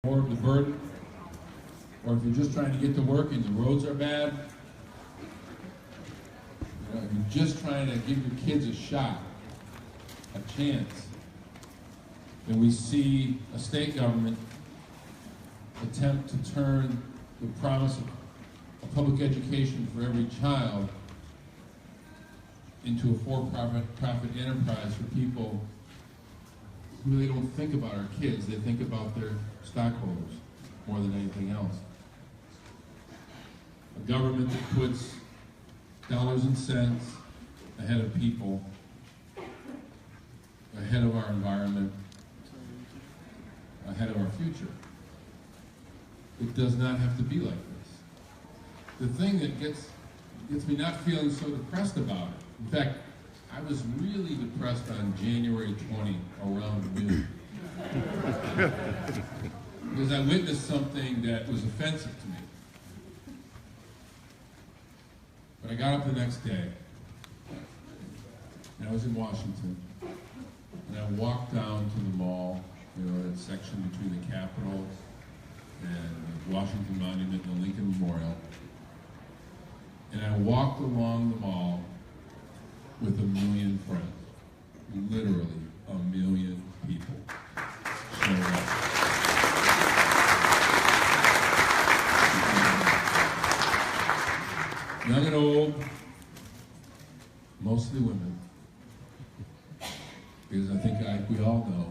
more of the burden, or if you're just trying to get to work and the roads are bad, if you're just trying to give your kids a shot, a chance, then we see a state government attempt to turn the promise of public education for every child into a for-profit enterprise for people who really don't think about our kids. They think about their stockholders more than anything else. A government that puts dollars and cents ahead of people, ahead of our environment, ahead of our future. It does not have to be like this. The thing that gets me not feeling so depressed about it, in fact, I was really depressed on January 20 around noon. Because I witnessed something that was offensive to me. But I got up the next day, and I was in Washington, and I walked down to the mall, that section between the Capitol and the Washington Monument and the Lincoln Memorial. And I walked along the mall with 1 million friends. Literally 1 million people showed up. Young and old, mostly women. Because I think we all know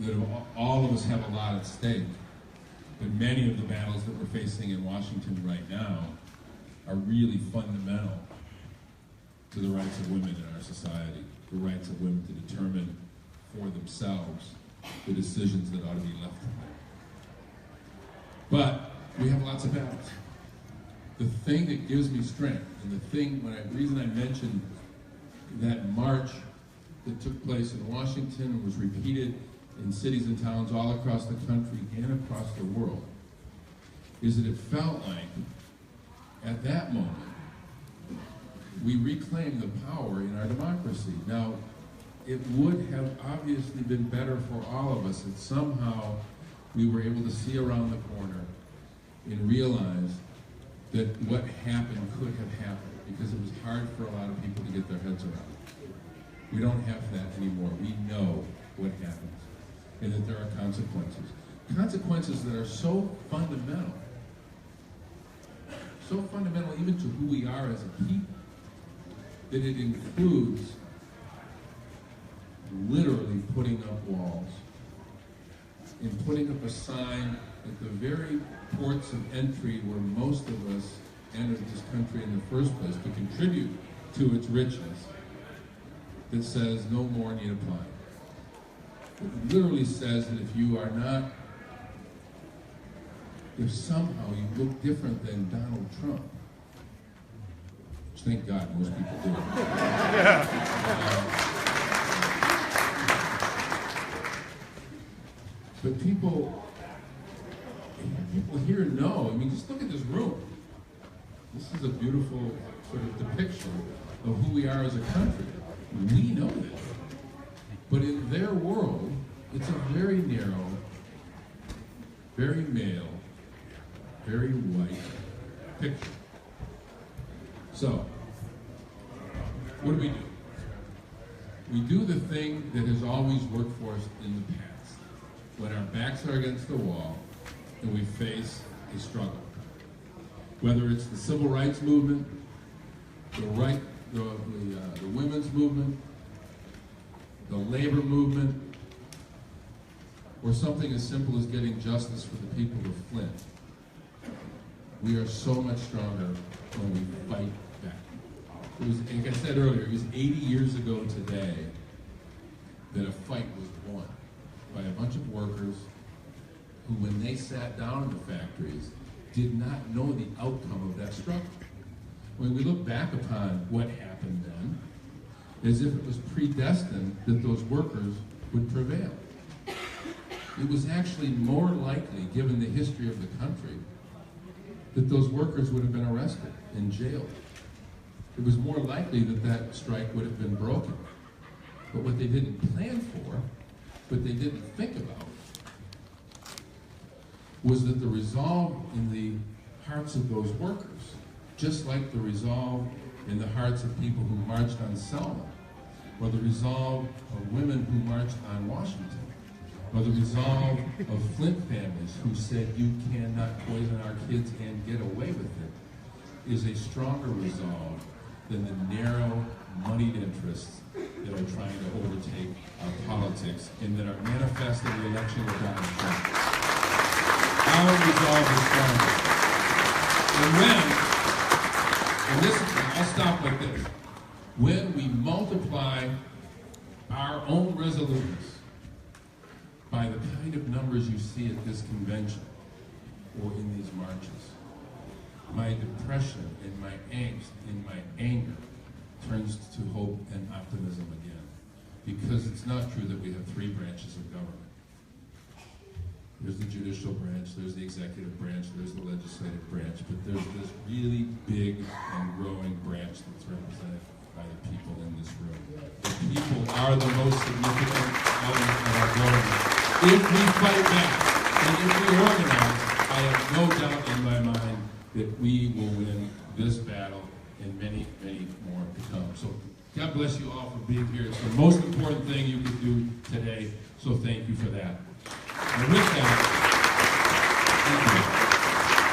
that all of us have a lot at stake. But many of the battles that we're facing in Washington right now are really fundamental to the rights of women in our society, the rights of women to determine for themselves the decisions that ought to be left to them. But we have lots of battles. The thing that gives me strength, and the reason I mentioned that march that took place in Washington and was repeated in cities and towns all across the country and across the world, is that it felt like, at that moment, we reclaimed the power in our democracy. Now, it would have obviously been better for all of us if somehow we were able to see around the corner and realize that what happened could have happened, because it was hard for a lot of people to get their heads around it. We don't have that anymore. We know what happens, and that there are consequences. Consequences that are so fundamental even to who we are as a people, that it includes literally putting up walls and putting up a sign at the very ports of entry where most of us entered this country in the first place to contribute to its richness, that says no more need apply. It literally says that if somehow you look different than Donald Trump, which thank God most people do. But people here know. I mean, just look at this room. This is a beautiful sort of depiction of who we are as a country. We know this. But in their world, it's a very narrow, very male, very white picture. So, what do? We do the thing that has always worked for us in the past, when our backs are against the wall and we face a struggle. Whether it's the civil rights movement, the women's movement, the labor movement, or something as simple as getting justice for the people of Flint. We are so much stronger when we fight back. It was, like I said earlier, it was 80 years ago today that a fight was won by a bunch of workers who, when they sat down in the factories, did not know the outcome of that struggle. When we look back upon what happened then, as if it was predestined that those workers would prevail. It was actually more likely, given the history of the country, that those workers would have been arrested and jailed. It was more likely that that strike would have been broken. But what they didn't plan for but they didn't think about was that the resolve in the hearts of those workers, just like the resolve in the hearts of people who marched on Selma, or the resolve of women who marched on Washington, or the resolve of Flint families who said you cannot poison our kids and get away with it, is a stronger resolve than the narrow, moneyed interests that are trying to overtake our politics and that are manifest in the election of Donald Trump. Our resolve is stronger. I'll stop like this. When we multiply our own resolutions by the kind of numbers you see at this convention or in these marches, my depression and my angst and my anger turns to hope and optimism again. Because it's not true that we have three branches of government. There's the judicial branch, there's the executive branch, there's the legislative branch, but there's this really big and growing branch that's represented by the people in this room. The people are the most significant element of our government. If we fight back and if we organize, I have no doubt in my mind that we will win this battle and many, many more to come. So God bless you all for being here. It's the most important thing you can do today, so thank you for that. And with that,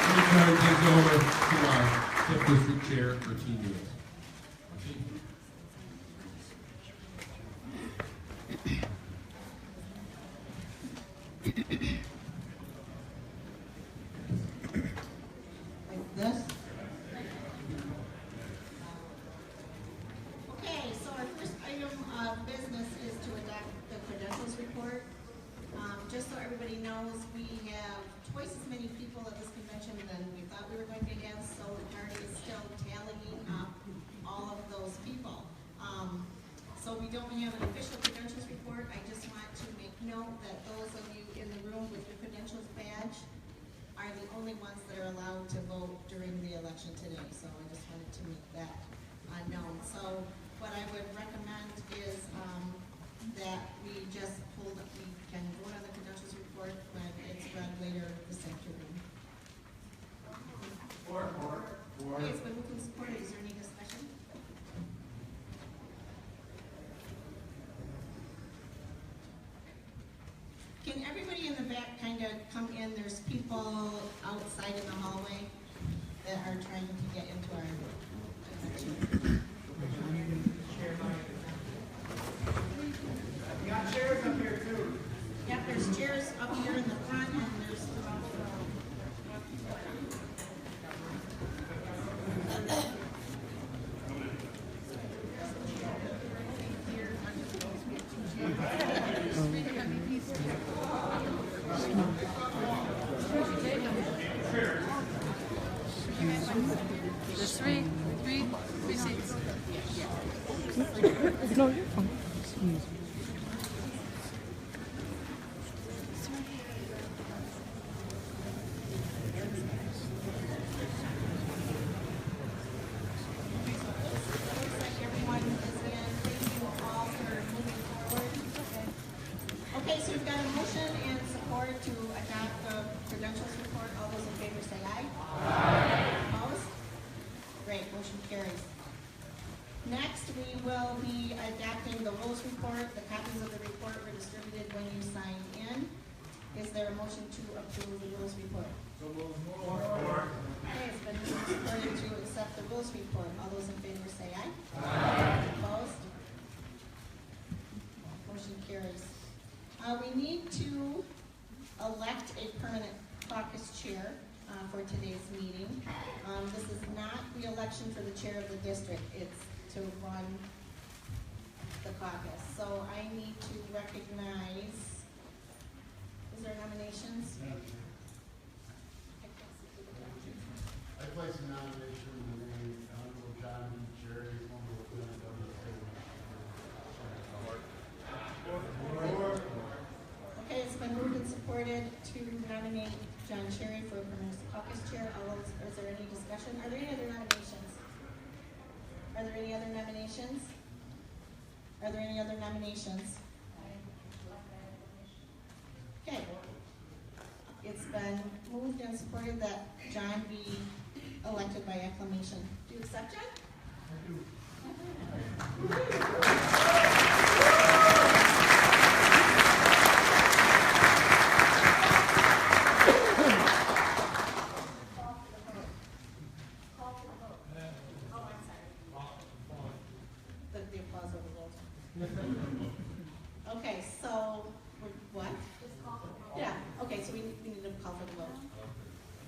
let me turn things over to our 5th District Chair, Martine Lewis. Like this. Okay, so our first item of business is to adopt the credentials report. Just so everybody knows, we have twice as many people at this convention than we thought we were going to have, so the party is still tallying up all of those people. So we don't have an official credentials report. I just want to make note that those of you in the room with your credentials badge are the only ones that are allowed to vote during the election today. So I just wanted to make that known. So what I would recommend is that we just hold up, we can vote on the credentials report when it's read later this afternoon. Okay, it's been moved and supported. Is there any discussion? Can everybody in the back kind of come in? There's people outside in the hallway that are trying to get into our convention. We got chairs up here too. Yep, there's chairs up here in the front and there's There's three seats. No, you're fine. okay, so we've got a motion and support to adopt the credentials report. All those in favor say aye. Aye. Opposed? Great, motion carries. Next, we will be adopting the rules report. The copies of the report were distributed when you signed in. Is there a motion to approve the rules report? Okay, it's been moved and supported to accept the rules report. All those in favor say aye. Aye. Opposed? Motion carries. We need to elect a permanent caucus chair for today's meeting. This is not the election for the chair of the district. It's to run the caucus. So I need to recognize, is there nominations? I place a nomination in the name of Honorable John B. Cherry, former Lieutenant Governor of the State. Okay, it's been moved and supported to nominate John Cherry for permanent caucus chair. Is there any discussion? Are there any other nominations? Are there any other nominations? Are there any other nominations? It's been moved and supported that John be elected by acclamation. Do you accept, John? I do. The applause over the Okay, so, what? Yeah, okay, so we need to call for the vote.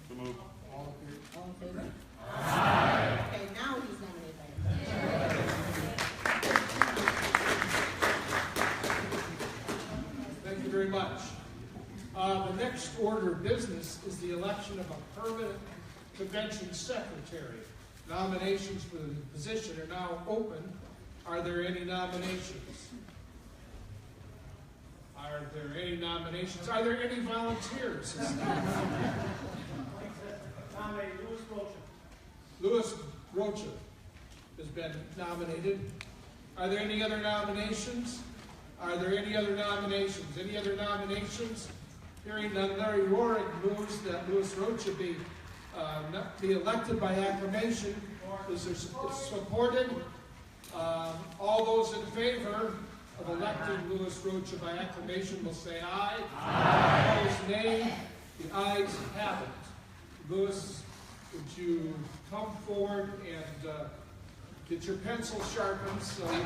So moved. All in favor? Aye. Okay, now he's nominated by Thank you very much. The next order of business is the election of a permanent convention secretary. Nominations for the position are now open. Are there any nominations? Are there any nominations? Are there any volunteers? Nominate Louis Rocha. Louis Rocha has been nominated. Are there any other nominations? Are there any other nominations? Any other nominations? Hearing none, Larry Rohrig moves that Louis Rocha be elected by acclamation. Is there supported? All those in favor of electing Louis Rocha by acclamation will say aye. Aye. Opposed, nay. The ayes have it. Louis, would you come forward and get your pencil sharpened so you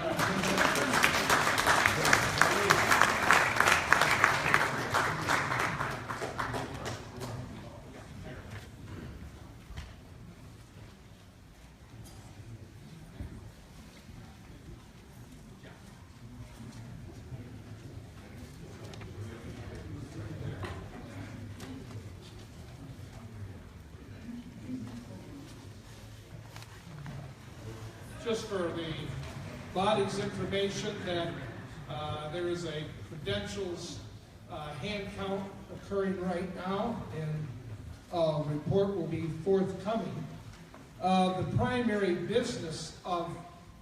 just for the body's information that there is a credentials hand count occurring right now, and a report will be forthcoming. The primary business of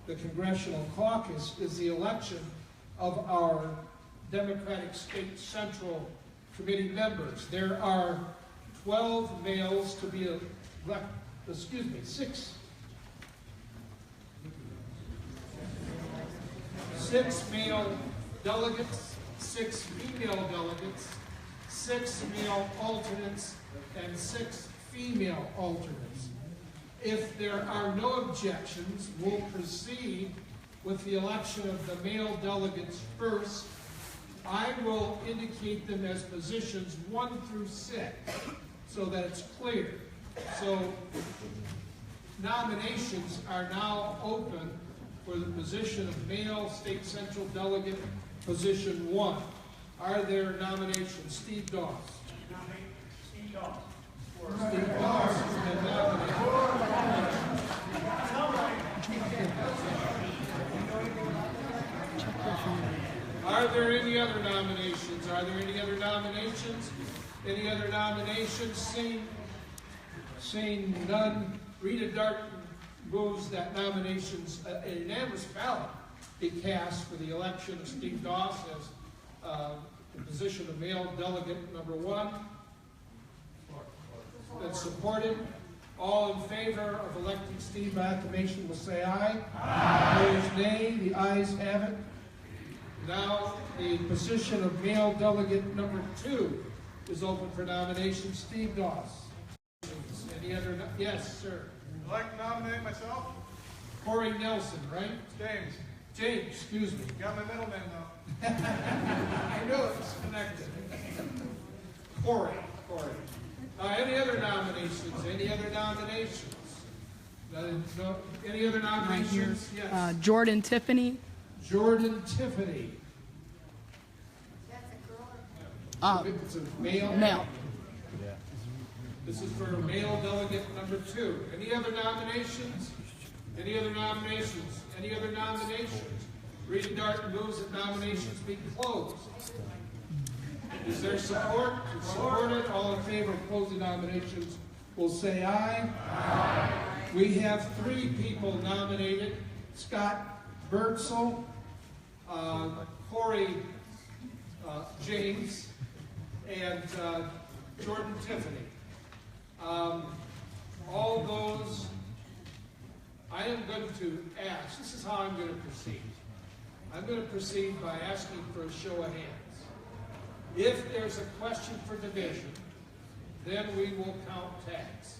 the Congressional Caucus is the election of our Democratic State Central Committee members. There are 12 males to be elected, six male delegates, 6 female delegates, 6 male alternates, and 6 female alternates. If there are no objections, we'll proceed with the election of the male delegates first. I will indicate them as positions 1 through 6 so that it's clear. So nominations are now open for the position of male state central delegate, position 1. Are there nominations? Steve Doss. Steve Doss. Steve Doss has been nominated. Are there any other nominations? Are there any other nominations? Any other nominations? Seeing none, Rita Darton moves that nominations, a unanimous ballot be cast for the election of Steve Doss as the position of male delegate number 1. That's supported. All in favor of electing Steve by acclamation will say aye. Aye. Opposed, nay. The ayes have it. Now, the position of male delegate number 2 is open for nomination. Steve Doss. Any other? Yes, sir. I'd like to nominate myself. Corey Nelson, right? James. James, excuse me. Got my middleman though. I know it's connected. Corey. Any other nominations? Any other nominations? No. Any other nominations? Yes. Jordan Tiffany. Jordan Tiffany. That's a girl. It's a male. Male. This is for male delegate number 2. Any other nominations? Any other nominations? Any other nominations? Rita Darton moves that nominations be closed. Is there support? It's supported. All in favor of closing nominations will say aye. Aye. We have 3 people nominated. Scott Bertzel, Corey James, and Jordan Tiffany. All those, I am going to ask, this is how I'm going to proceed. I'm going to proceed by asking for a show of hands. If there's a question for division, then we will count tags.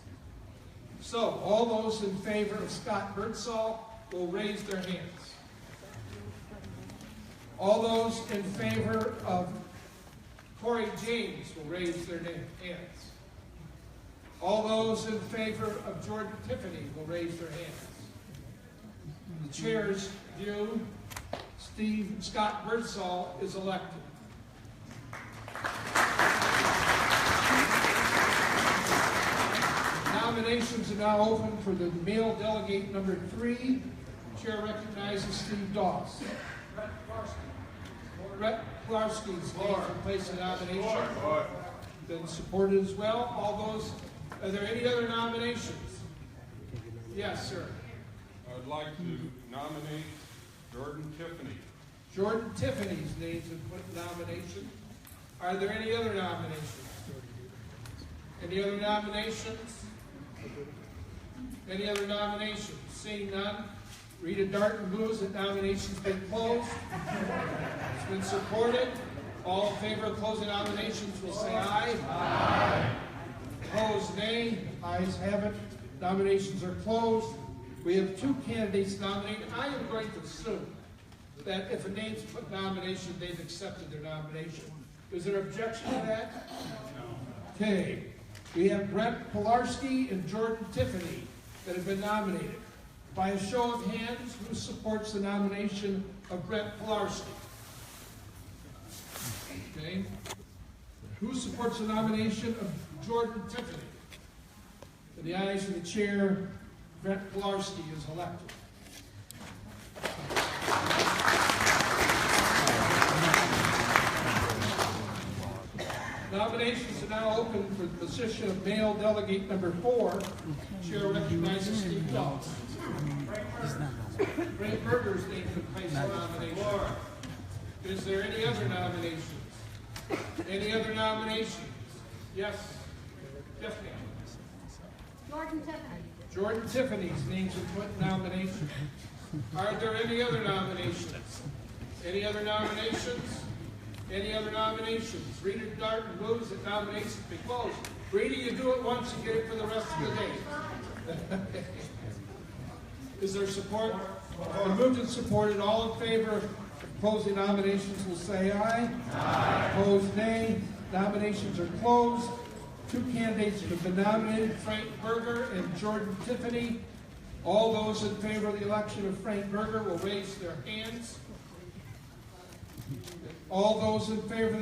So, all those in favor of Scott Birdsall will raise their hands. All those in favor of Corey James will raise their hands. All those in favor of Jordan Tiffany will raise their hands. The chair's view, Scott Birdsall is elected. Nominations are now open for the male delegate number 3. Chair recognizes Steve Doss. Brett Pilarski's name in place of nomination. Been supported as well. All those, are there any other nominations? Yes, sir. I'd like to nominate Jordan Tiffany. Jordan Tiffany's name's been put in nomination. Are there any other nominations? Any other nominations? Any other nominations? Seeing none, Rita Darton moves that nominations be closed. It's been supported. All in favor of closing nominations will say aye. Aye. Opposed, nay. Ayes have it. Nominations are closed. We have 2 candidates nominated. I am going to assume that if a name's put in nomination, they've accepted their nomination. Is there objection to that? No. Okay. We have Brett Pilarski and Jordan Tiffany that have been nominated. By a show of hands, who supports the nomination of Brett Pilarski? Okay. Who supports the nomination of Jordan Tiffany? In the eyes of the chair, Brett Pilarski is elected. Nominations are now open for the position of male delegate number 4. Chair recognizes Steve Doss. Frank Berger's name could place the nomination. Is there any other nominations? Any other nominations? Yes. Tiffany. Jordan Tiffany. Jordan Tiffany's name's been put in nomination. Are there any other nominations? Any other nominations? Any other nominations? Rita Darton moves that nominations be closed. Rita, you do it once, you get it for the rest of the day. Is there support? Moved and supported. All in favor of closing nominations will say aye. Aye. Opposed, nay. Nominations are closed. 2 candidates have been nominated, Frank Berger and Jordan Tiffany. All those in favor of the election of Frank Berger will raise their hands. All those in favor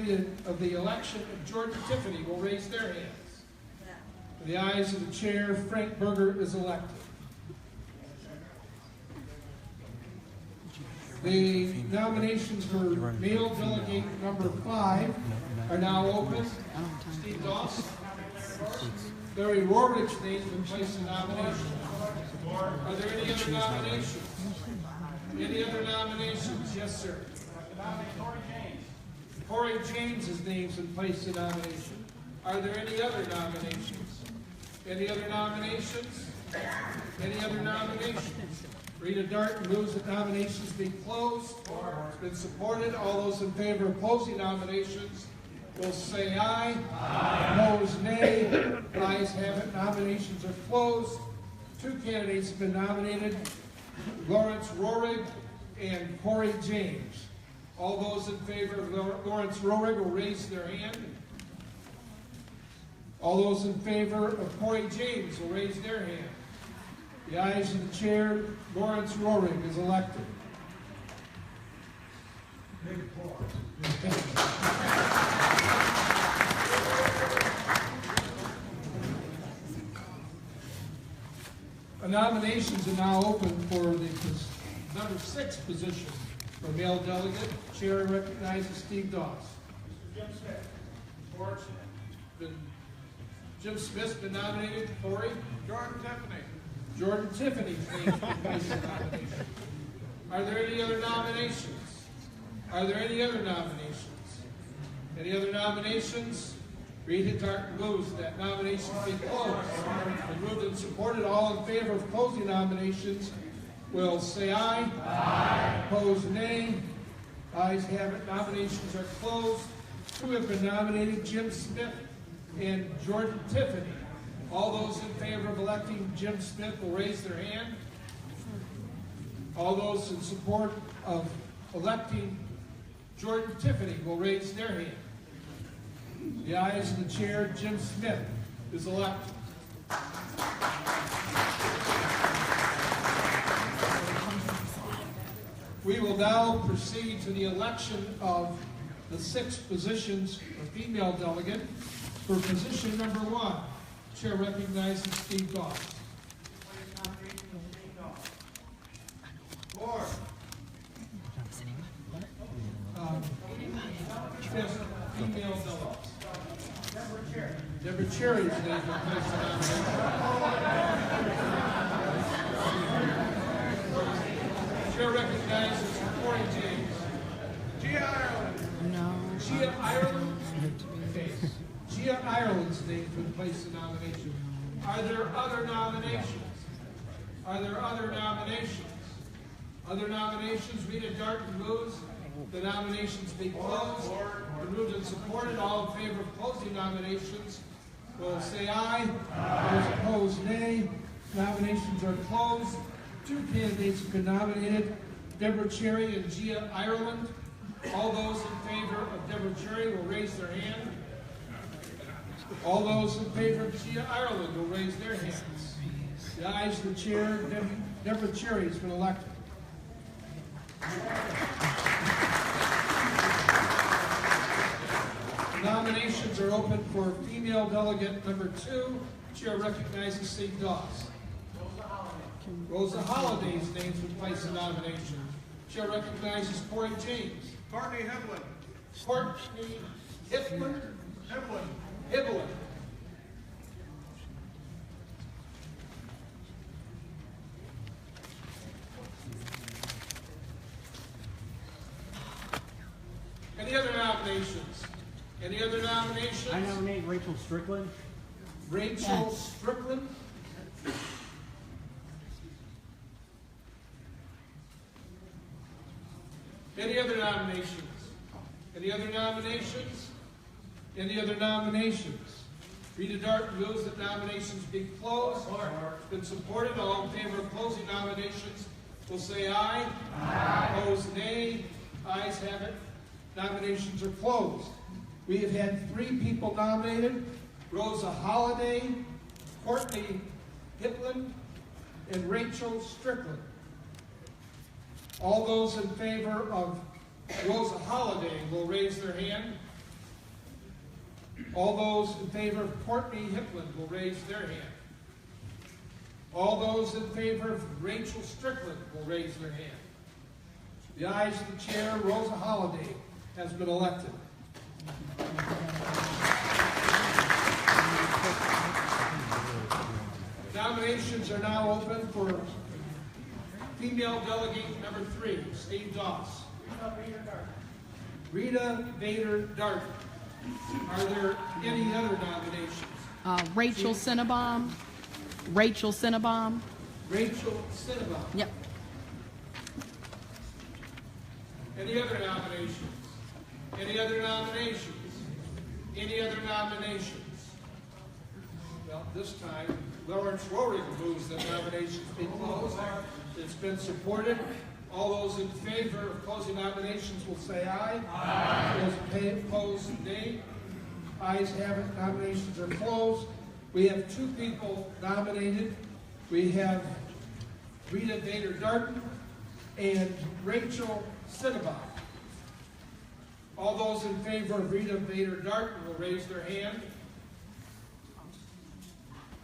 of the election of Jordan Tiffany will raise their hands. In the eyes of the chair, Frank Berger is elected. The nominations for male delegate number 5 are now open. Steve Doss. Barry Rorich's name has been placed in nomination. Are there any other nominations? Any other nominations? Yes, sir. Corey James's name's been placed in nomination. Are there any other nominations? Any other nominations? Any other nominations? Rita Darton moves that nominations be closed. It's been supported. All those in favor of closing nominations will say aye. Aye. Opposed, nay. Ayes have it. Nominations are closed. 2 candidates have been nominated, Lawrence Rohrig and Corey James. All those in favor of Lawrence Rohrig will raise their hand. All those in favor of Corey James will raise their hand. The ayes of the chair, Lawrence Rohrig is elected. The nominations are now open for the number 6 position for male delegate. Chair recognizes Steve Doss. Jim Smith. Jim Smith's been nominated. Corey? Jordan Tiffany. Jordan Tiffany's name has been placed in nomination. Are there any other nominations? Are there any other nominations? Any other nominations? Rita Darton moves that nominations be closed. Been moved and supported. All in favor of closing nominations will say aye. Aye. Opposed, nay. Ayes have it. Nominations are closed. Two have been nominated, Jim Smith and Jordan Tiffany. All those in favor of electing Jim Smith will raise their hand. All those in support of electing Jordan Tiffany will raise their hand. The ayes of the chair, Jim Smith is elected. We will now proceed to the election of the 6 positions for female delegate. For position number 1, Chair recognizes Steve Doss. Lord. Fifth female delegate. Deborah Cherry's name is placed on the Chair recognizes Corey James. Gia Ireland. No. Gia Ireland? Okay. Gia Ireland's name has been placed in nomination. Are there other nominations? Are there other nominations? Other nominations? Rita Darton moves. The nominations be closed. Been moved and supported. All in favor of closing nominations will say aye. Those opposed, nay. Nominations are closed. 2 candidates have been nominated, Deborah Cherry and Gia Ireland. All those in favor of Deborah Cherry will raise their hand. All those in favor of Gia Ireland will raise their hands. The ayes of the chair, Deborah Cherry has been elected. Nominations are open for female delegate number 2. Chair recognizes Steve Doss. Rosa Holliday's name's been placed in nomination. Chair recognizes Corey James. Courtney Hibblin. Courtney Hibblin. Hibblin. Hibblin. Any other nominations? Any other nominations? I nominate Rachel Strickland. Rachel Strickland. Any other nominations? Any other nominations? Any other nominations? Rita Darton moves that nominations be closed. It's been supported. All in favor of closing nominations will say aye. Aye. Opposed, nay. Ayes have it. Nominations are closed. We have had 3 people nominated: Rosa Holliday, Courtney Hipland, and Rachel Strickland. All those in favor of Rosa Holliday will raise their hand. All those in favor of Courtney Hipland will raise their hand. All those in favor of Rachel Strickland will raise their hand. The ayes of the chair, Rosa Holliday, has been elected. Nominations are now open for female delegate number 3, Steve Doss. Rita Vader Darton. Are there any other nominations? Rachel Cinnabon. Rachel Cinnabon. Rachel Cinnabon. Yep. Any other nominations? Any other nominations? Any other nominations? Well, this time, Lawrence Rohrig moves that nominations be closed. It's been supported. All those in favor of closing nominations will say aye. Aye. Those opposed, nay. Ayes have it. Nominations are closed. We have 2 people nominated. We have Rita Vader Darton and Rachel Cinnabon. All those in favor of Rita Vader Darton will raise their hand.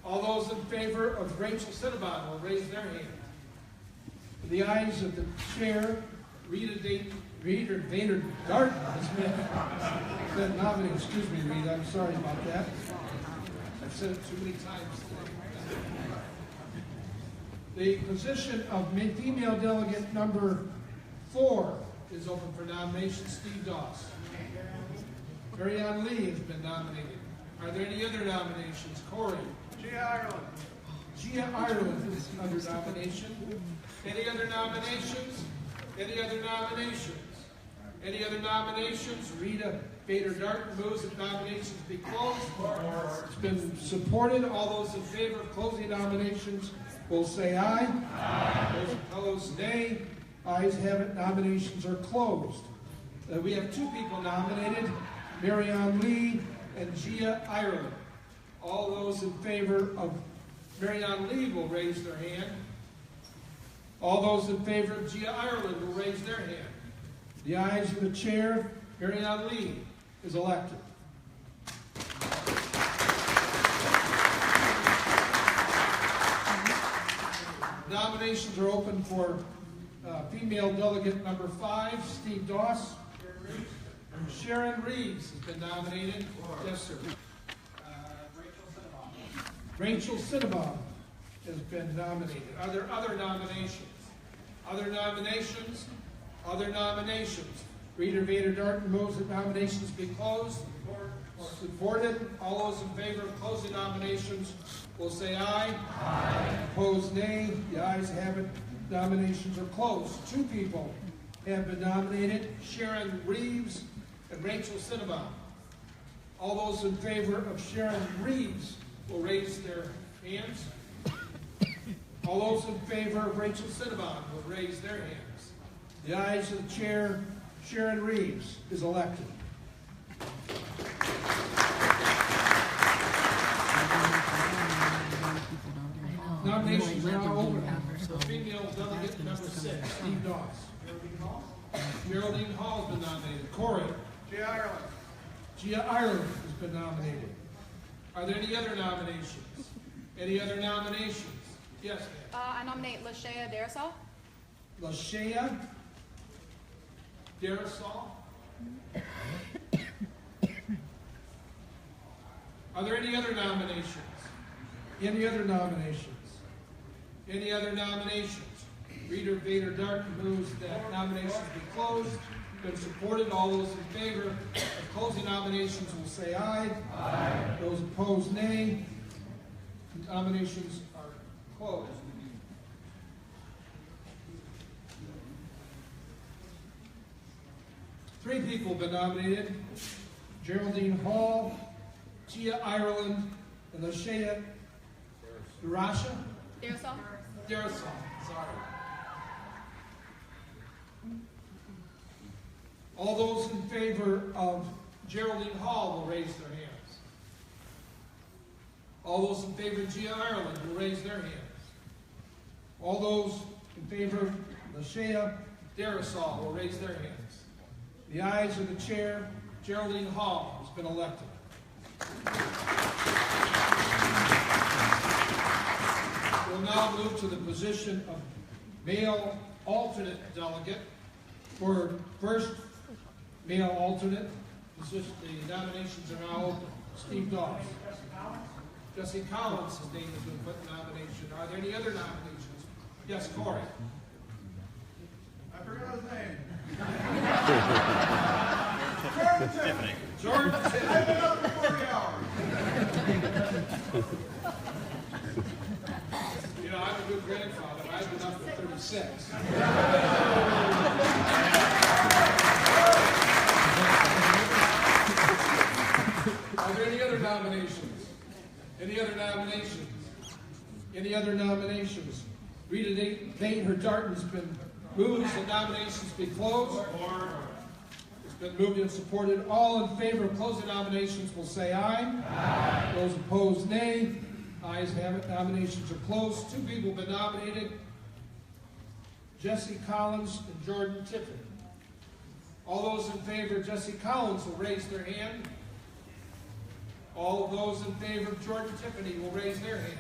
All those in favor of Rachel Cinnabon will raise their hand. The ayes of the chair, Rita Vader Darton has been nominated. Excuse me, Rita, I'm sorry about that. I've said it too many times today. The position of female delegate number 4 is open for nomination. Steve Doss. Mary Ann Lee has been nominated. Are there any other nominations? Corey? Gia Ireland. Gia Ireland is under nomination. Any other nominations? Any other nominations? Any other nominations? Rita Bader Darton moves that nominations be closed. It's been supported. All those in favor of closing nominations will say aye. Aye. Those opposed, nay. Ayes have it. Nominations are closed. We have two people nominated, Marianne Lee and Gia Ireland. All those in favor of Marianne Lee will raise their hand. All those in favor of Gia Ireland will raise their hand. The ayes of the chair, Marianne Lee, is elected. Nominations are open for female delegate number 5, Steve Doss. Sharon Reeves has been nominated. Yes, sir. Rachel Cinnabon has been nominated. Are there other nominations? Other nominations? Other nominations? Rita Bader Darton moves that nominations be closed. Supported. All those in favor of closing nominations will say aye. Aye. Opposed, nay. The ayes have it. Nominations are closed. Two people have been nominated, Sharon Reeves and Rachel Cinnabon. All those in favor of Sharon Reeves will raise their hands. All those in favor of Rachel Cinnabon will raise their hands. The ayes of the chair, Sharon Reeves, is elected. Nominations are now open for female delegate number 6, Steve Doss. Geraldine Hall has been nominated. Corey. Gia Ireland. Gia Ireland has been nominated. Are there any other nominations? Any other nominations? Yes, ma'am. I nominate Lashea Darisol. Lashea Darisol. Are there any other nominations? Any other nominations? Any other nominations? Rita Bader Darton moves that nominations be closed. Been supported. All those in favor of closing nominations will say aye. Aye. Those opposed, nay. Nominations are closed. Three people have been nominated: Geraldine Hall, Gia Ireland, and Lashea Darasha? Darisol. Darisol, sorry. All those in favor of Geraldine Hall will raise their hands. All those in favor of Gia Ireland will raise their hands. All those in favor of Lashea Darisol will raise their hands. The ayes of the chair, Geraldine Hall, has been elected. We'll now move to the position of male alternate delegate. For first male alternate position, the nominations are now open. Steve Doss. Jesse Collins' name has been put in nomination. Are there any other nominations? Yes, Corey. I forgot his name. Tiffany. Jordan Tiffany. I've been up for 40 hours. You know, I'm a good grandfather. I've been up for 36. Are there any other nominations? Any other nominations? Any other nominations? Rita Bader Darton's been moved, so nominations be closed. It's been moved and supported. All in favor of closing nominations will say aye. Aye. Those opposed, nay. Ayes have it. Nominations are closed. Two people have been nominated: Jesse Collins and Jordan Tiffany. All those in favor of Jesse Collins will raise their hand. All of those in favor of Jordan Tiffany will raise their hand.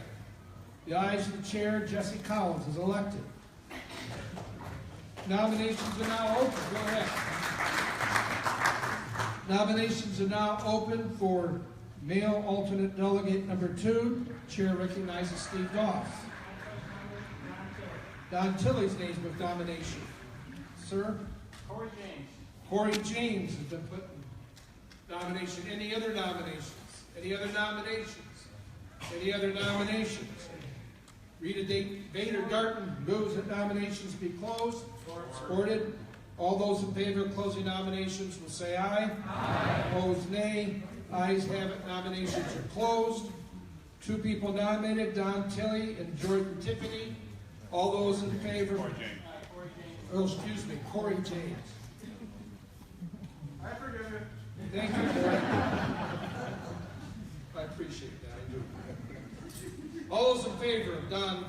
The ayes of the chair, Jesse Collins, is elected. Nominations are now open. Go ahead. Nominations are now open for male alternate delegate number 2. Chair recognizes Steve Doss. Don Tilley's name with nomination. Sir? Corey James. Corey James has been put in nomination. Any other nominations? Any other nominations? Any other nominations? Rita Bader Darton moves that nominations be closed. Supported. All those in favor of closing nominations will say aye. Aye. Opposed, nay. Ayes have it. Nominations are closed. 2 people nominated, Don Tilley and Jordan Tiffany. All those in favor. Corey James. I forgive you. Thank you, Corey. I appreciate that. I do. All those in favor of Don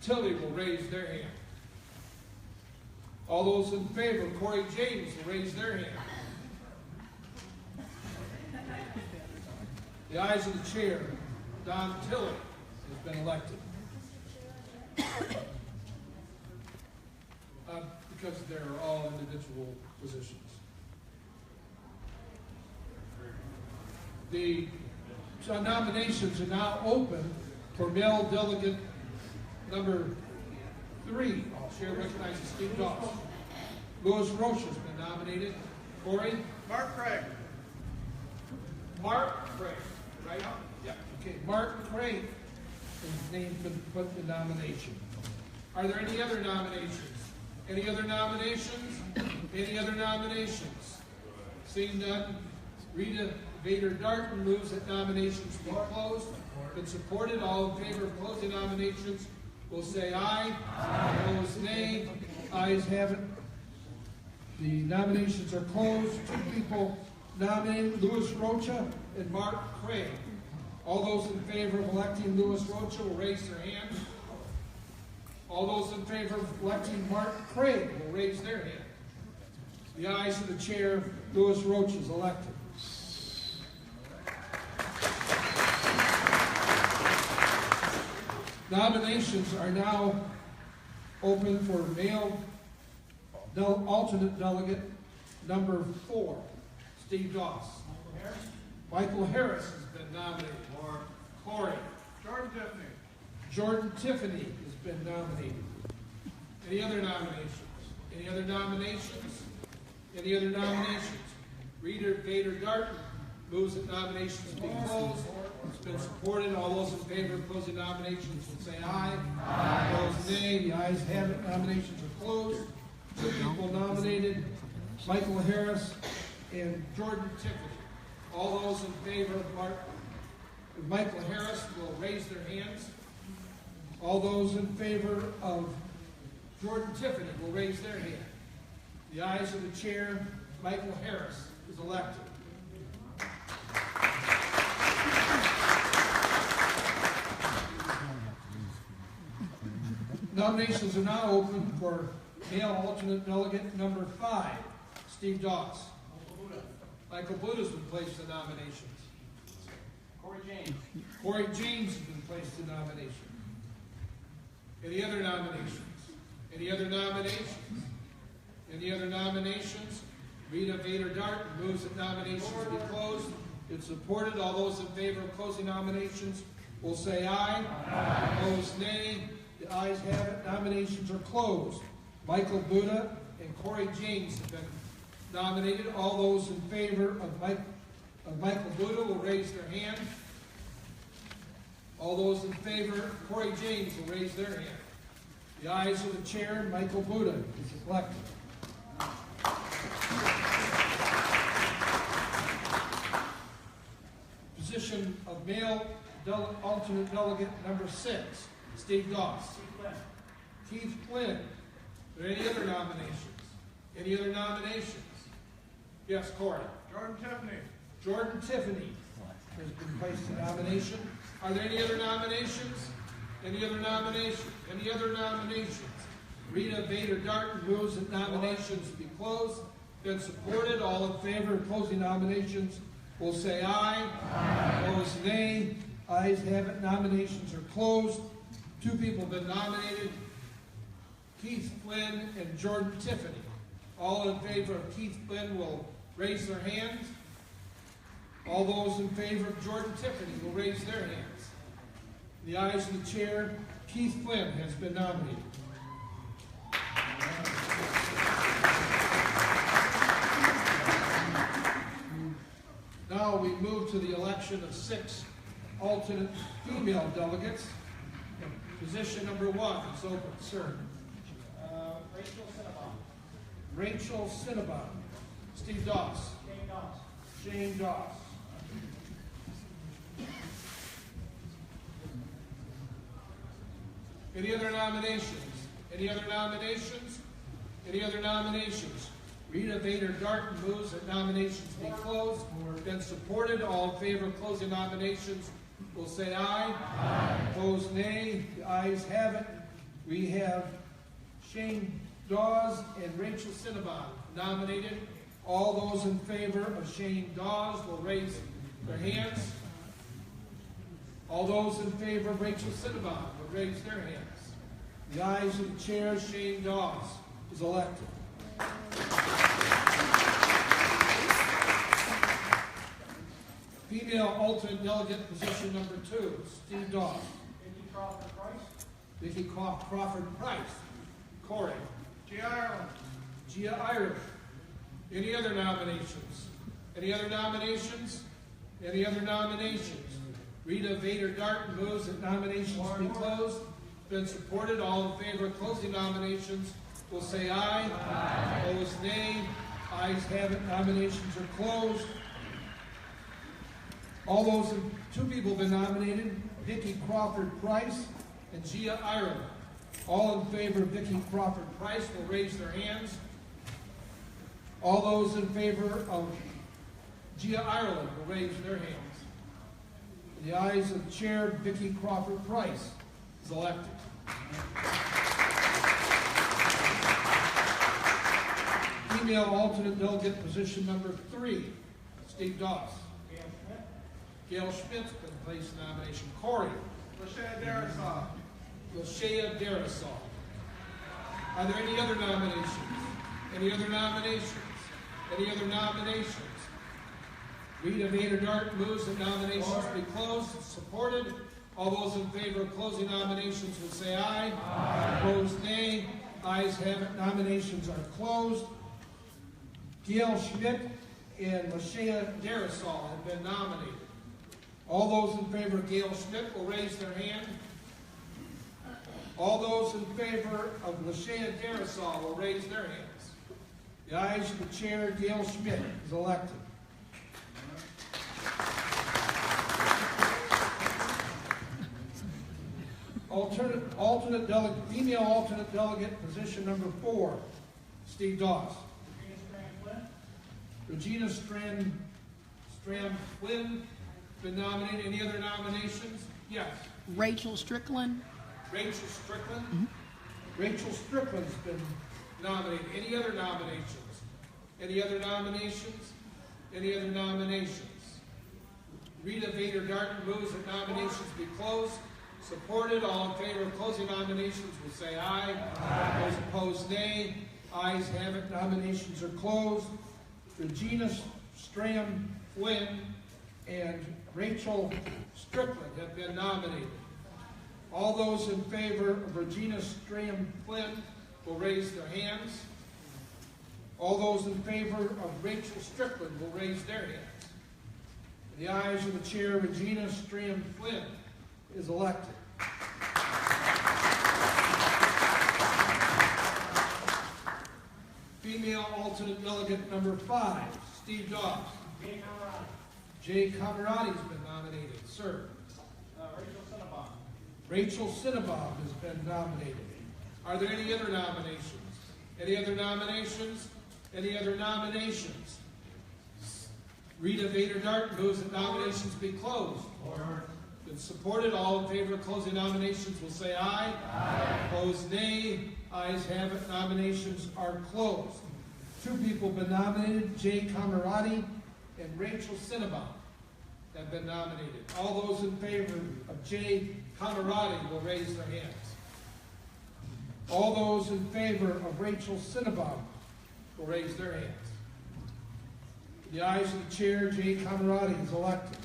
Tilley will raise their hand. All those in favor of Corey James will raise their hand. The ayes of the chair, Don Tilley has been elected. Because they're all individual positions. The nominations are now open for male delegate number 3. Chair recognizes Steve Doss. Louis Roche has been nominated. Corey? Mark Craig. Mark Craig. Right? Yeah. Okay, Mark Craig. His name's been put in the nomination. Are there any other nominations? Any other nominations? Any other nominations? Seeing none, Rita Bader Darton moves that nominations be closed. Been supported. All in favor of closing nominations will say aye. Aye. Opposed, nay. Ayes have it. The nominations are closed. 2 people nominated, Louis Rocha and Mark Craig. All those in favor of electing Louis Rocha will raise their hand. All those in favor of electing Mark Craig will raise their hand. The ayes of the chair, Louis Rocha is elected. Nominations are now open for male alternate delegate number 4, Steve Doss. Michael Harris has been nominated. Corey. Jordan Tiffany. Jordan Tiffany has been nominated. Any other nominations? Any other nominations? Any other nominations? Rita Bader Darton moves that nominations be closed. It's been supported. All those in favor of closing nominations will say aye. Aye. Opposed, nay. The ayes have it. Nominations are closed. 2 people nominated, Michael Harris and Jordan Tiffany. All those in favor of Michael Harris will raise their hands. All those in favor of Jordan Tiffany will raise their hand. The ayes of the chair, Michael Harris, is elected. Nominations are now open for male alternate delegate number 5, Steve Doss. Michael Buda has been placed in nominations. Corey James. Corey James has been placed in nomination. Any other nominations? Any other nominations? Any other nominations? Rita Bader Darton moves that nominations be closed. It's supported. All those in favor of closing nominations will say aye. Aye. Opposed, nay. The ayes have it. Nominations are closed. Michael Buda and Corey James have been nominated. All those in favor of Michael Buda will raise their hand. All those in favor of Corey James will raise their hand. The ayes of the chair, Michael Buda, is elected. Position of male alternate delegate number 6, Steve Doss. Keith Flynn. Are there any other nominations? Any other nominations? Yes, Corey. Jordan Tiffany. Jordan Tiffany has been placed in nomination. Are there any other nominations? Any other nominations? Any other nominations? Rita Bader Darton moves that nominations be closed. Been supported. All in favor of closing nominations will say aye. Aye. Opposed, nay. Ayes have it. Nominations are closed. 2 people have been nominated, Keith Flynn and Jordan Tiffany. All in favor of Keith Flynn will raise their hands. All those in favor of Jordan Tiffany will raise their hands. The ayes of the chair, Keith Flynn has been nominated. Now we move to the election of 6 alternate female delegates. Position number 1 is open, sir. Rachel Cinnabon. Rachel Cinnabon. Steve Doss. Jane Doss. Shane Doss. Any other nominations? Any other nominations? Any other nominations? Rita Vader Darton moves that nominations be closed. Been supported. All in favor of closing nominations will say aye. Aye. Opposed, nay. The ayes have it. We have Shane Dawes and Rachel Cinnabon nominated. All those in favor of Shane Dawes will raise their hands. All those in favor of Rachel Cinnabon will raise their hands. The ayes of the chair, Shane Dawes is elected. Female alternate delegate, position number 2, Steve Dawes. Vicki Crawford Price. Vicki Crawford Price. Corey. Gia Ireland. Gia Irish. Any other nominations? Any other nominations? Any other nominations? Rita Vader Darton moves that nominations be closed. Been supported. All in favor of closing nominations will say aye. Aye. Opposed, nay. Ayes have it. Nominations are closed. All those, 2 people have been nominated, Vicki Crawford Price and Gia Ireland. All in favor of Vicki Crawford Price will raise their hands. All those in favor of Gia Ireland will raise their hands. In the ayes of the chair, Vicki Crawford Price is elected. Female alternate delegate, position number 3, Steve Doss. Gail Schmidt's been placed in nomination. Corey. Lashea Darisaw. Lashea Darisaw. Are there any other nominations? Any other nominations? Any other nominations? Rita Vader Darton moves that nominations be closed. Supported. All those in favor of closing nominations will say aye. Aye. Opposed, nay. Ayes have it. Nominations are closed. Gail Schmidt and Lashea Darisaw have been nominated. All those in favor of Gail Schmidt will raise their hand. All those in favor of Lashea Darisaw will raise their hands. The ayes of the chair, Gail Schmidt is elected. Alternate delegate, female alternate delegate, position number 4, Steve Doss. Regina Strand Flynn been nominated. Any other nominations? Yes. Rachel Strickland. Rachel Strickland. Mm-hmm. Rachel Strickland's been nominated. Any other nominations? Any other nominations? Any other nominations? Rita Vader Darton moves that nominations be closed. Supported. All in favor of closing nominations will say aye. Aye. Those opposed, nay. Ayes have it. Nominations are closed. Regina Stram Flynn and Rachel Strickland have been nominated. All those in favor of Regina Stram Flynn will raise their hands. All those in favor of Rachel Strickland will raise their hands. In the ayes of the chair, Regina Stram Flynn is elected. Female alternate delegate number 5, Steve Doss. Jay Camerati's been nominated. Sir. Rachel Cinnabon. Rachel Cinnabon has been nominated. Are there any other nominations? Any other nominations? Any other nominations? Rita Vader Darton moves that nominations be closed. Been supported. All in favor of closing nominations will say aye. Aye. Opposed, nay. Ayes have it. Nominations are closed. 2 people have been nominated, Jay Camerati and Rachel Cinnabon have been nominated. All those in favor of Jay Camerati will raise their hands. All those in favor of Rachel Cinnabon will raise their hands. In the ayes of the chair, Jay Camerati is elected.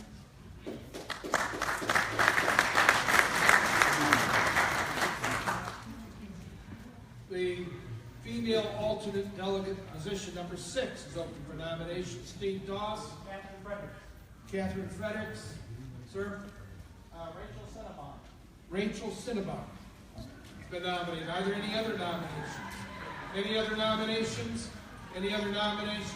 The female alternate delegate, position number 6, is open for nomination. Steve Doss. Catherine Frederick. Catherine Fredericks. Sir? Rachel Cinnabon. Rachel Cinnabon has been nominated. Are there any other nominations? Any other nominations? Any other nominations?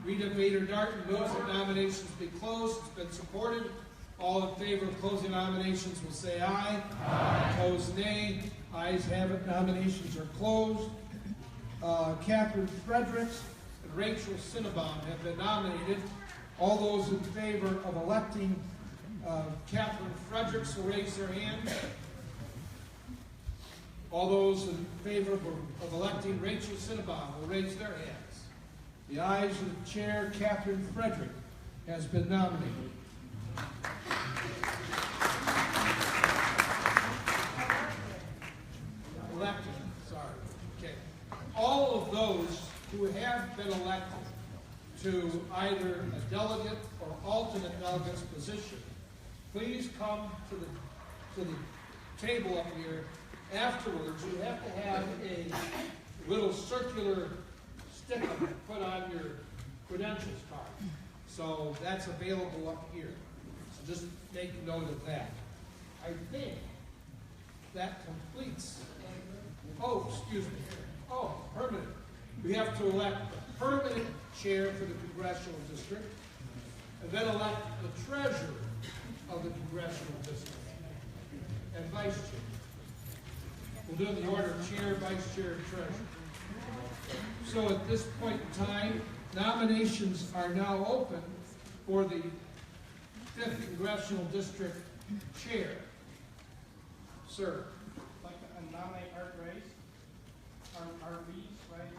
Rita Vader Darton moves that nominations be closed. It's been supported. All in favor of closing nominations will say aye. Aye. Opposed, nay. Ayes have it. Nominations are closed. Catherine Fredericks and Rachel Cinnabon have been nominated. All those in favor of electing Catherine Fredericks will raise their hand. All those in favor of electing Rachel Cinnabon will raise their hands. The ayes of the chair, Catherine Frederick, has been nominated. Elected, sorry. Okay. All of those who have been elected to either a delegate or alternate delegate's position, please come to the table up here. Afterwards, you have to have a little circular sticker put on your credentials card. So that's available up here. So just make note of that. I think that completes. Oh, excuse me. Oh, permanent. We have to elect the permanent chair for the congressional district, and then elect the treasurer of the congressional district and vice chair. We'll do it in the order of chair, vice chair, and treasurer. So at this point in time, nominations are now open for the 5th Congressional District Chair. Sir. I'd like to nominate Art Rees. Art Rees, right?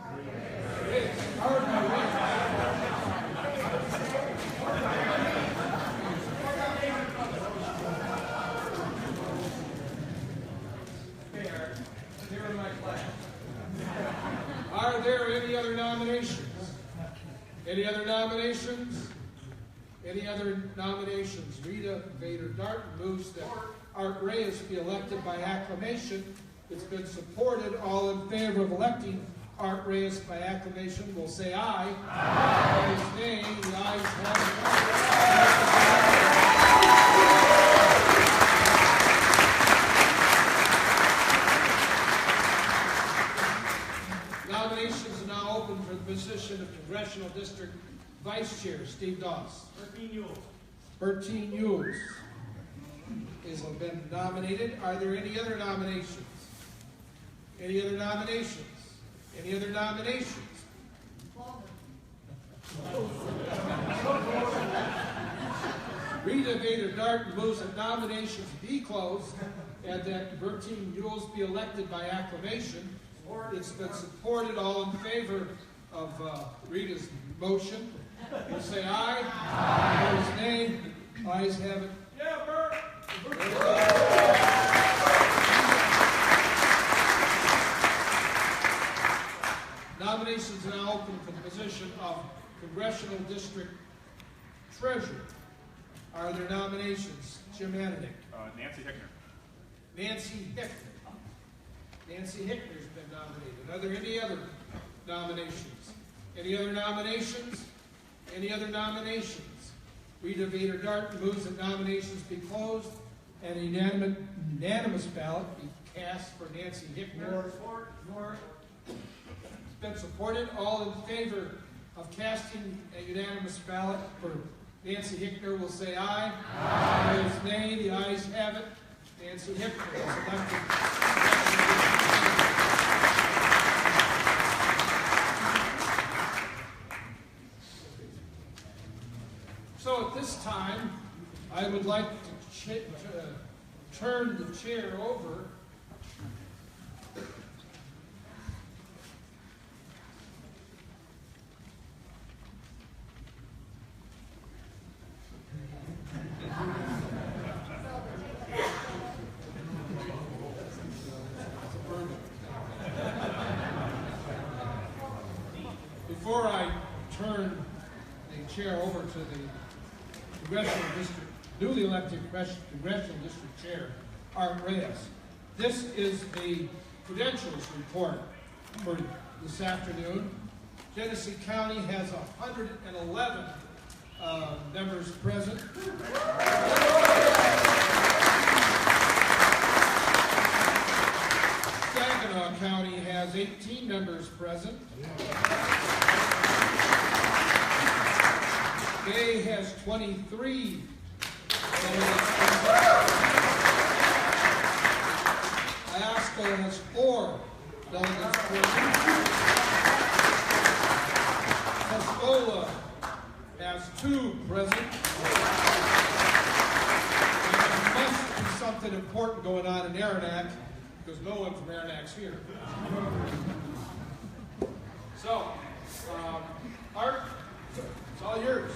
Here in my class. Are there any other nominations? Any other nominations? Any other nominations? Rita Vader Darton moves that Art Reyes be elected by acclamation. It's been supported. All in favor of electing Art Reyes by acclamation will say aye. Aye. Opposed, nay. The ayes have it. Nominations are now open for the position of Congressional District Vice Chair, Steve Doss. Bertine Yules has been nominated. Are there any other nominations? Any other nominations? Any other nominations? Rita Vader Darton moves that nominations be closed and that Bertine Yules be elected by acclamation. It's been supported. All in favor of Rita's motion will say aye. Aye. Opposed, nay. Ayes have it. Yeah, Bert. Nominations are now open for the position of Congressional District Treasurer. Are there nominations? Jim Ananick. Nancy Hickner. Nancy Hickner. Nancy Hickner's been nominated. Are there any other nominations? Any other nominations? Any other nominations? Rita Vader Darton moves that nominations be closed and a unanimous ballot be cast for Nancy Hickner. More. It's been supported. All in favor of casting a unanimous ballot for Nancy Hickner will say aye. Aye. Opposed, nay. The ayes have it. Nancy Hickner is elected. So at this time, I would like to turn the chair over before I turn the chair over to the Congressional District, newly elected Congressional District Chair, Art Reyes. This is the credentials report for this afternoon. Genesee County has 111 members present. Saginaw County has 18 members present. Bay has 23 delegates present. Iosco has 4 delegates present. Tuscola has 2 present. There must be something important going on in Aranac, because no one from Aranac's here. So, Art, it's all yours.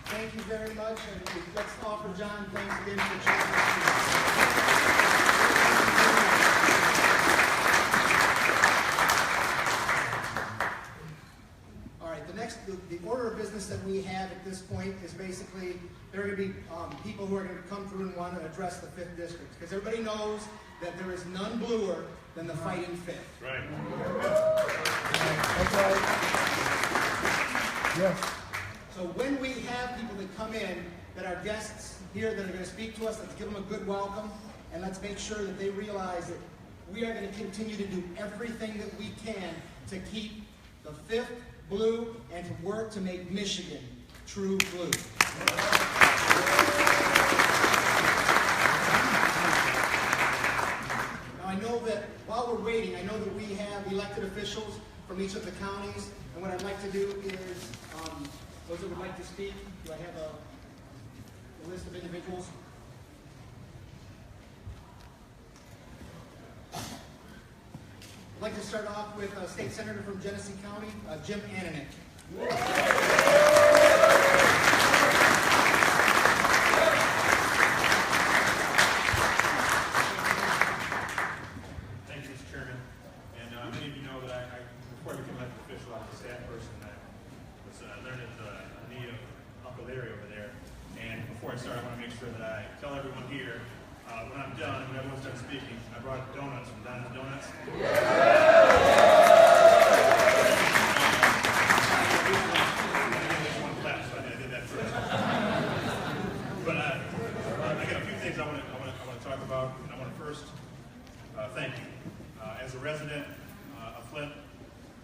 Thank you very much, and let's offer John thanks again for joining us. All right, the order of business that we have at this point is basically there are going to be people who are going to come through and want to address the 5th district, because everybody knows that there is none bluer than the fighting 5th. Right. That's right. Yes. So when we have people that come in that are guests here that are going to speak to us, let's give them a good welcome, and let's make sure that they realize that we are going to continue to do everything that we can to keep the 5th blue and to work to make Michigan true blue. Now I know that while we're waiting, I know that we have elected officials from each of the counties, and what I'd like to do is, those that would like to speak, do I have a list of individuals? I'd like to start off with State Senator from Genesee County, Jim Ananick. Thank you, Mr. Chairman. And many of you know that before I became elected official, I was a staff person that was learning the knee of Uncle Larry over there. And before I start, I want to make sure that I tell everyone here, when I'm done, when everyone's done speaking, I brought donuts from Don's Donuts. One clap, so I did that first. But I got a few things I want to talk about, and I want to first thank you. As a resident of Flint,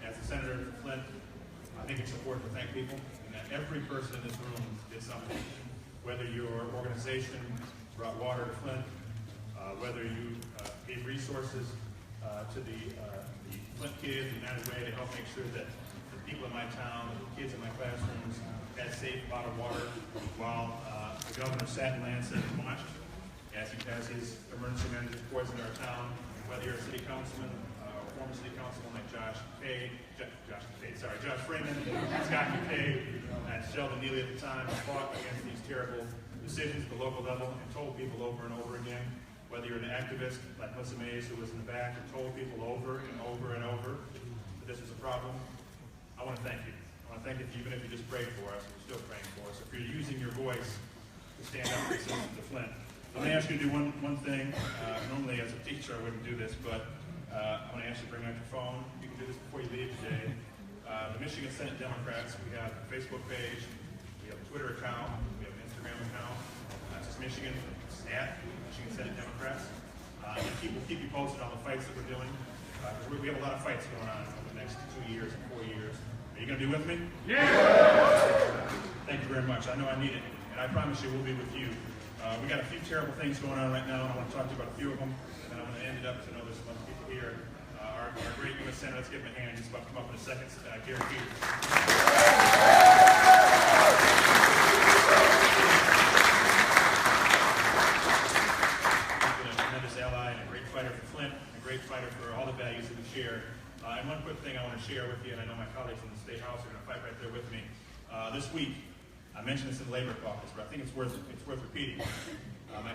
as a senator of Flint, I think it's important to thank people, and that every person in this room did something. Whether your organization brought water to Flint, whether you gave resources to the Flint kids, the United Way, to help make sure that the people in my town, the kids in my classrooms, had safe bottled water, while the governor sat in Lansing and watched as he passed his emergency management poisoned our town. Whether you're a city councilman, or former city councilman like Josh Freeman, Scott McKay, and Sheldon Neely at the time, fought against these terrible decisions at the local level and told people over and over again. Whether you're an activist like Melissa Mays, who was in the back and told people over and over and over that this was a problem, I want to thank you. I want to thank you even if you just prayed for us, and you're still praying for us. If you're using your voice to stand up for the citizens of Flint. I'm going to ask you to do one thing. Normally, as a teacher, I wouldn't do this, but I'm going to ask you to bring out your phone. You can do this before you leave today. The Michigan Senate Democrats, we have a Facebook page, we have a Twitter account, we have an Instagram account. It's just Michigan, it's at Michigan Senate Democrats. We'll keep you posted on the fights that we're doing, because we have a lot of fights going on over the next 2 years and 4 years. Are you going to be with me? Yeah! Thank you very much. I know I need it, and I promise you we'll be with you. We got a few terrible things going on right now, and I want to talk to you about a few of them, and then I'm going to end it up, because I know there's a bunch of people here. Our great U.S. Senator, let's give him a hand. He's about to come up in a second. Gary Peters. He's been a tremendous ally and a great fighter for Flint, a great fighter for all the values that we share. And one quick thing I want to share with you, and I know my colleagues in the State House are going to fight right there with me. This week, I mentioned this in the Labor Caucus, but I think it's worth repeating. My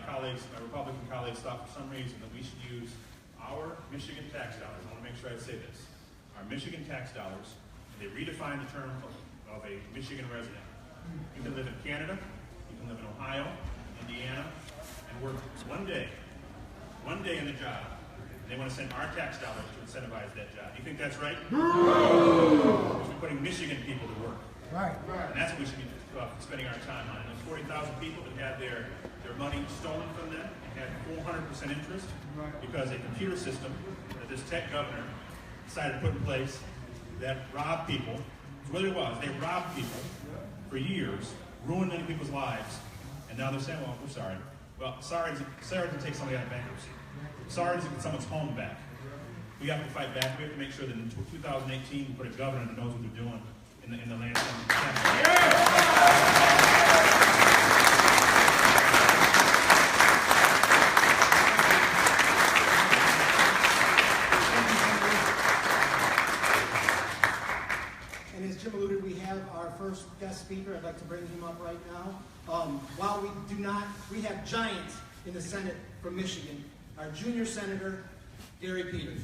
Republican colleagues thought for some reason that we should use our Michigan tax dollars. I want to make sure I say this. Our Michigan tax dollars, they redefine the term of a Michigan resident. You can live in Canada, you can live in Ohio, Indiana, and work one day 1 day in the job, and they want to send our tax dollars to incentivize that job. You think that's right? No! We're putting Michigan people to work. Right. And that's what we should be spending our time on. And there's 40,000 people that had their money stolen from them and had 400% interest because a computer system that this tech governor decided to put in place that robbed people. That's what it was. They robbed people for years, ruined many people's lives, and now they're saying, well, we're sorry. Well, sorry to take somebody out of bankruptcy. Sorry to get someone's home back. We have to fight back. We have to make sure that in 2018 we put a governor that knows what they're doing in the land. And as Jim alluded, we have our first guest speaker. I'd like to bring him up right now. While we have giants in the Senate from Michigan. Our junior senator, Gary Peters.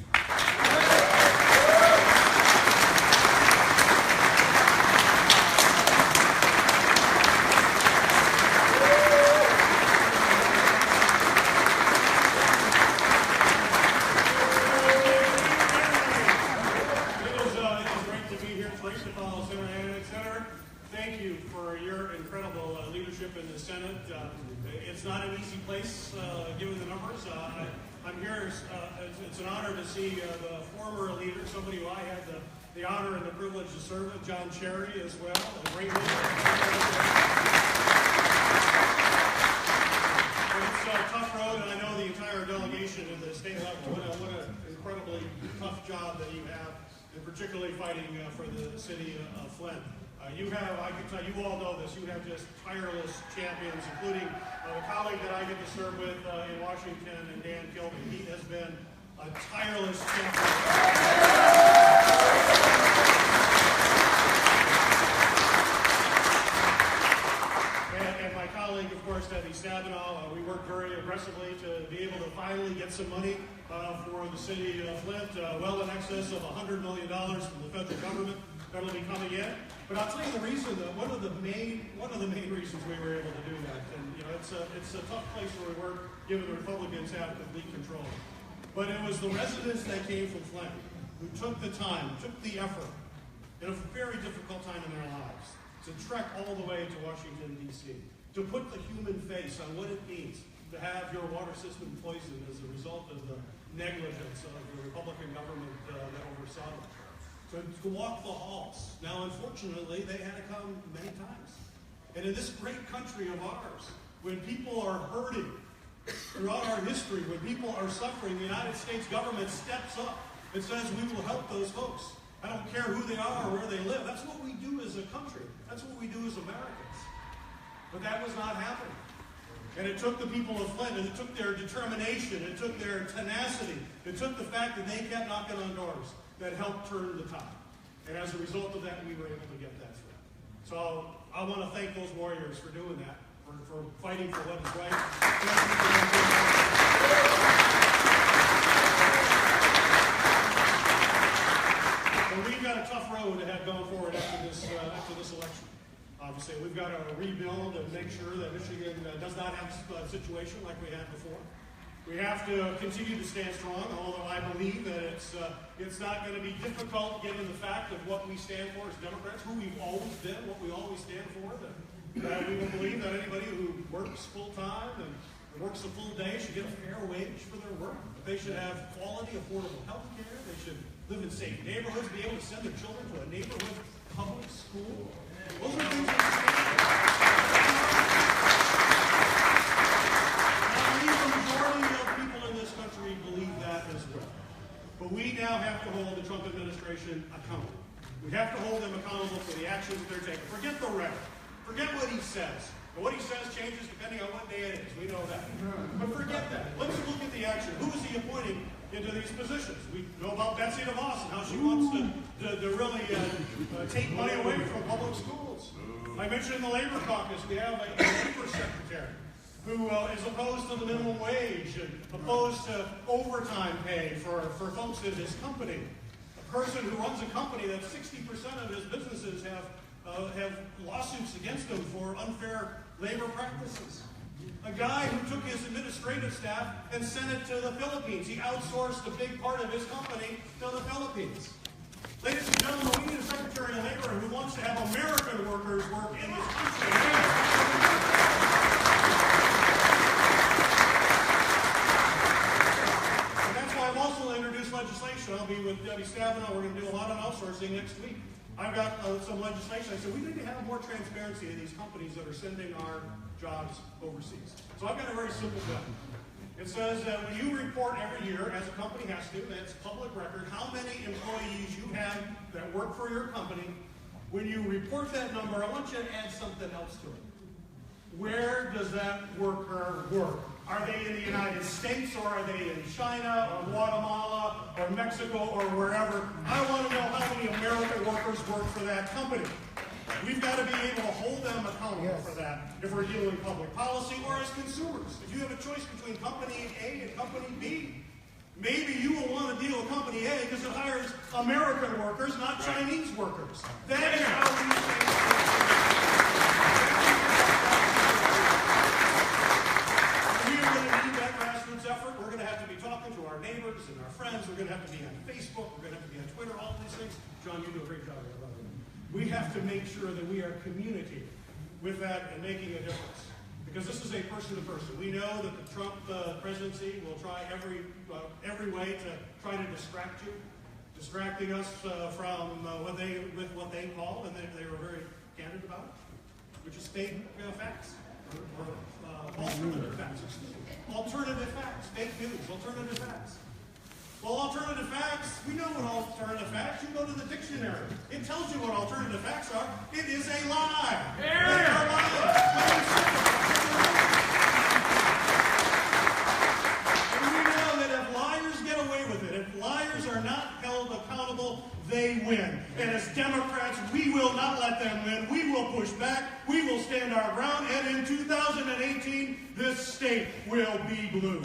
Thank you for your incredible leadership in the Senate. It's not an easy place, given the numbers. I'm here, it's an honor to see the former leader, somebody who I had the honor and the privilege to serve with, John Cherry as well, a great leader. It's a tough road, and I know the entire delegation at the state level. What an incredibly tough job that you have, and particularly fighting for the city of Flint. You have, I can tell you all know this, you have just tireless champions, including a colleague that I get to serve with in Washington, and Dan Kilby. He has been a tireless champion. And my colleague, of course, Debbie Stabenow, we worked very aggressively to be able to finally get some money for the city of Flint, well in excess of $100 million from the federal government that'll be coming in. But I'll tell you the reason, one of the main reasons we were able to do that, and it's a tough place where we work, given the Republicans have complete control. But it was the residents that came from Flint who took the time, took the effort, in a very difficult time in their lives, to trek all the way to Washington, D.C., to put the human face on what it means to have your water system poisoned as a result of the negligence of the Republican government that oversaw it. To walk the halls. Now, unfortunately, they had to come many times. And in this great country of ours, when people are hurting, throughout our history, when people are suffering, the United States government steps up and says, we will help those folks. I don't care who they are or where they live. That's what we do as a country. That's what we do as Americans. But that was not happening. And it took the people of Flint, and it took their determination, it took their tenacity, it took the fact that they kept knocking on doors that helped turn the tide. And as a result of that, we were able to get that through. So I want to thank those warriors for doing that, for fighting for what is right. So we've got a tough road ahead going forward after this election. Obviously, we've got to rebuild and make sure that Michigan does not have a situation like we had before. We have to continue to stand strong, although I believe that it's not going to be difficult given the fact of what we stand for as Democrats, who we've always been, what we always stand for, that we will believe that anybody who works full-time and works a full day should get a fair wage for their work. They should have quality, affordable health care. They should live in safe neighborhoods, be able to send their children to a neighborhood public school. Those are things that we stand for. Believe that as well. But we now have to hold the Trump administration accountable. We have to hold them accountable for the actions that they're taking. Forget the rhetoric. Forget what he says. And what he says changes depending on what day it is. We know that. But forget that. Let's look at the action. Who is he appointing into these positions? We know about Betsy DeVos and how she wants to really take money away from public schools. I mentioned in the Labor Caucus, we have a labor secretary who is opposed to the minimum wage and opposed to overtime pay for folks in his company. A person who runs a company that 60% of his businesses have lawsuits against him for unfair labor practices. A guy who took his administrative staff and sent it to the Philippines. He outsourced a big part of his company to the Philippines. Ladies and gentlemen, we need a Secretary of Labor who wants to have American workers work in this country. And that's why I've also introduced legislation. I'll be with Debbie Stabenow. We're going to do a lot of outsourcing next week. I've got some legislation. I said we need to have more transparency in these companies that are sending our jobs overseas. So I've got a very simple bill. It says that when you report every year, as a company has to, that's public record, how many employees you have that work for your company. When you report that number, I want you to add something else to it. Where does that worker work? Are they in the United States, or are they in China, or Guatemala, or Mexico, or wherever? I want to know how many American workers work for that company. We've got to be able to hold them accountable for that if we're dealing with public policy or as consumers. If you have a choice between company A and company B, maybe you will want to deal with company A because it hires American workers, not Chinese workers. That is how we change We are going to need that grassroots effort. We're going to have to be talking to our neighbors and our friends. We're going to have to be on Facebook. We're going to have to be on Twitter, all of these things. John, you do a great job there. We have to make sure that we are communicating with that and making a difference. Because this is a person-to-person. We know that the Trump presidency will try every way to try to distract you, distracting us from what they call, and they were very candid about it, which is fake facts. Or alternative facts, excuse me. Alternative facts, fake news, alternative facts. Well, alternative facts, we know what alternative facts. You go to the dictionary. It tells you what alternative facts are. It is a lie. They are lies. And we know that if liars get away with it, if liars are not held accountable, they win. And as Democrats, we will not let them win. We will push back. We will stand our ground. And in 2018, this state will be blue.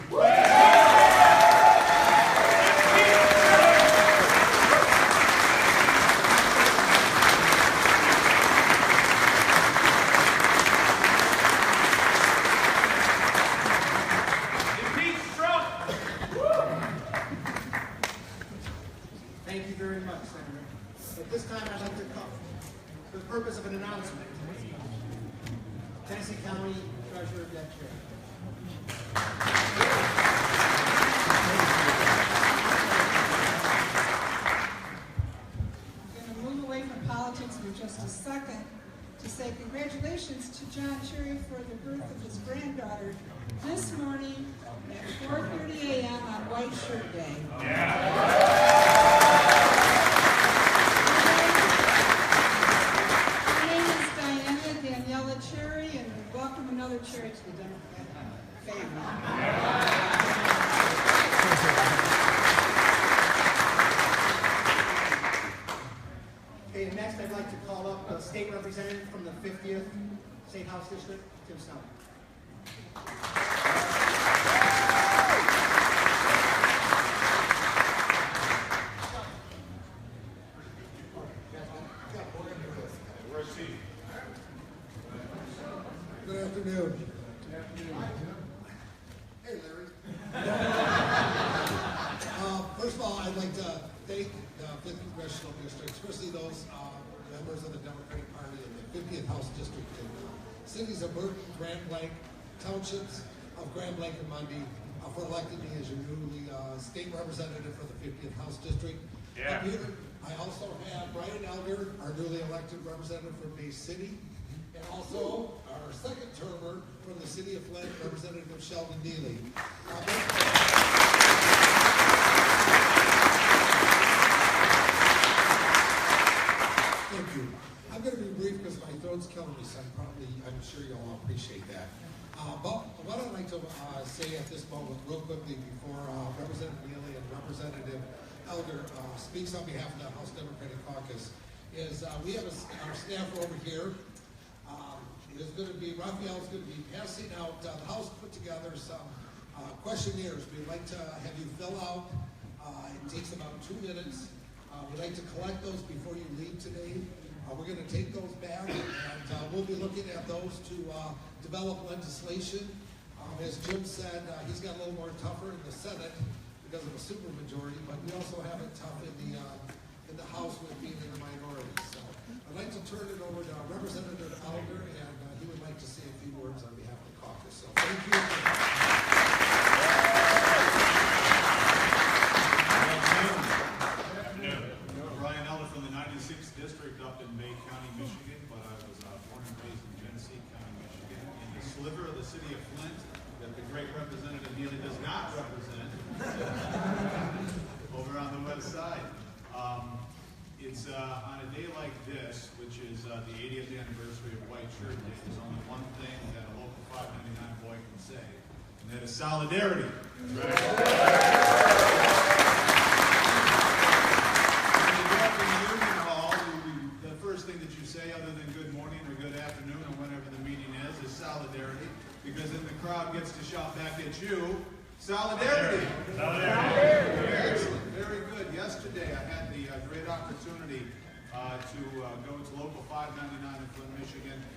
Thank you very much, Senator. At this time, I'd like to come for the purpose of an announcement. Tennessee County Treasurer Deb Cherry. I'm going to move away from politics for just a second to say congratulations to John Cherry for the birth of his granddaughter this morning at 4:30 a.m. on White Shirt Day. Her name is Daniela Cherry, and we welcome another Cherry to the Democrat family. Okay, next I'd like to call up a state representative from the 50th State House District, Tim Snell. Good afternoon. Hey, Larry. First of all, I'd like to thank the 5th Congressional District, especially those members of the Democratic Party in the 50th House District in cities of Burton, Grand Blanc, townships of Grand Blanc and Mundy for electing me as your newly state representative for the 50th House District. Up here, I also have Brian Elder, our newly elected representative from Bay City, and also our second termer from the city of Flint, Representative Sheldon Neely. Thank you. I'm going to be brief because my throat's killing me, so I'm sure you'll all appreciate that. But what I'd like to say at this moment, real quickly, before Representative Neely and Representative Elder speaks on behalf of the House Democratic Caucus, is we have our staff over here. Raphael's going to be passing out, the House put together some questionnaires we'd like to have you fill out. It takes about 2 minutes. We'd like to collect those before you leave today. We're going to take those back, and we'll be looking at those to develop legislation As Jim said, he's got a little more tougher in the Senate because of a supermajority, but we also have it tough in the House with being in the minority. So I'd like to turn it over to Representative Alger, and he would like to say a few words on behalf of the caucus. So thank you. Brian Eller from the 96th District up in Bay County, Michigan, but I was born and raised in Genesee County, Michigan, in the sliver of the city of Flint that the great Representative Neely does not represent, over on the west side. It's on a day like this, which is the 80th anniversary of White Shirt Day, there's only one thing that a local 599 boy can say, and that is solidarity. The first thing that you say, other than good morning or good afternoon or whenever the meeting is solidarity, because then the crowd gets to shout back at you, solidarity! Solidarity! Excellent, very good. Yesterday I had the great opportunity to go to local 599 in Flint, Michigan.